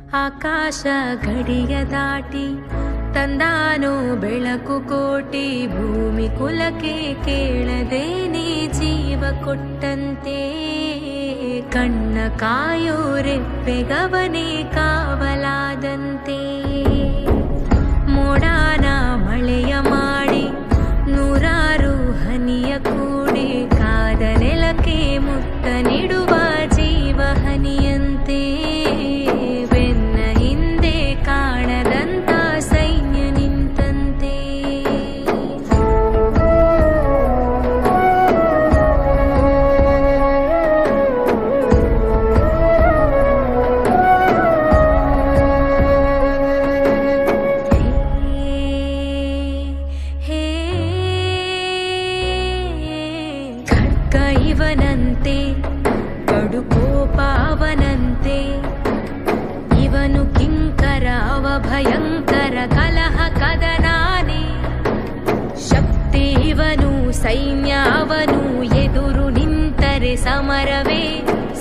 ಆಕಾಶ ಗಡಿಯ ದಾಟಿ ತಂದಾನೋ ಬೆಳಕು ಕೋಟಿ, ಭೂಮಿ ಕುಲಕ್ಕೆ ಕೇಳದೆ ನೀ ಜೀವ ಕೊಟ್ಟಂತೆ. ಕಣ್ಣ ಕಾಯೋ ರೆಪ್ಪೆಗವನೇ ಕಾವಲಾದಂತೆ. ಮೋಡಾನ ಮಳೆಯ ಮಾಡಿ ನೂರಾರು ಹನಿಯ ಕೂಡಿ, ಕಾದ ನೆಲಕ್ಕೆ ಮುತ್ತ ನೀಡುವ ಜೀವ ಹನಿಯಂತೆ. ಬೆನ್ನ ಹಿಂದೆ ಕಾಣದಂತ ಸೈನ್ಯ ನಿಂತಂತೆ. ಖಡ್ಗ ಇವನಂತೆ, ಕಡು ಕೋಪ ಅವನಂತೆ. ಇವನು ಕಿಂಕರ ಅವ ಭಯಂಕರ, ಕಲಹ ಕದನಾನೆ. ಶಕ್ತಿ ಇವನು, ಸೈನ್ಯ ಅವನು, ಎದುರು ನಿಂತರೆ ಸಮರವೇ.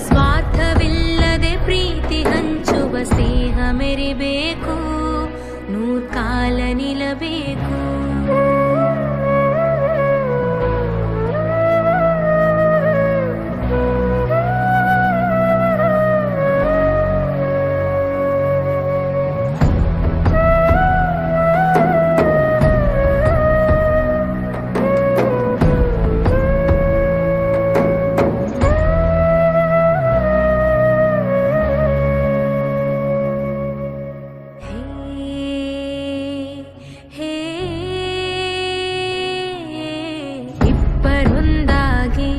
ಸ್ವಾರ್ಥವಿಲ್ಲದೆ ಪ್ರೀತಿ ಹಂಚುವ ಸ್ನೇಹ ಮೆರಿಬೇಕು, ನೂರ್ಕಾಲ ನಿಲ್ಲಬೇಕು. ಇಬ್ಬರೊಂದಾಗಿ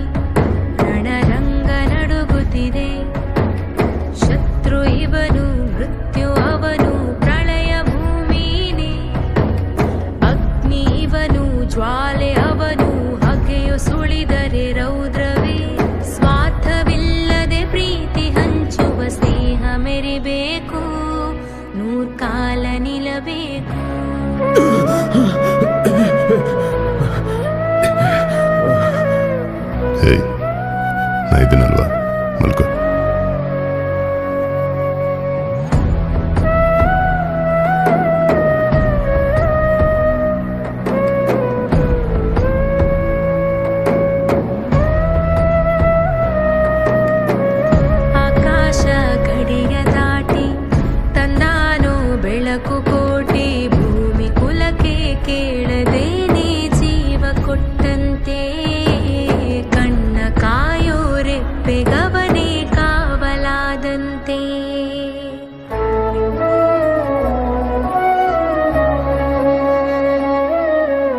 ರಣರಂಗ ನಡುಗುತ್ತಿದೆ. ಶತ್ರು ಇವನು, ಮೃತ್ಯು ಅವನು, ಪ್ರಳಯ ಭೂಮಿನೇ. ಅಗ್ನಿ ಇವನು, ಜ್ವಾಲೆ ಅವನು, ಹಗೆಯು ಸುಳಿದರೆ ರೌದ್ರವೇ. ಸ್ವಾರ್ಥವಿಲ್ಲದೆ ಪ್ರೀತಿ ಹಂಚುವ ಸ್ನೇಹ ಮೆರಿಬೇಕು, ನೂರ್ಕಾಲ ನಿಲ್ಲಬೇಕು. ನಾ ಇದನ್ನಲ್ವಾ, ಮಲ್ಕೋ. ಆಕಾಶ ಗಡಿಯ ದಾಟಿ ತಂದಾನೋ ಬೆಳಕು ಕೋಟಿ, ಭೂಮಿ ಕುಲಕ್ಕೆ ಕೇಳದೆ ನೀ ಜೀವ ಕೊಟ್ಟಂತೆ. ಕಣ್ಣ ಕಾಯೋ ರೆಪ್ಪೆಗವನೇ ಕಾವಲಾದಂತೆ.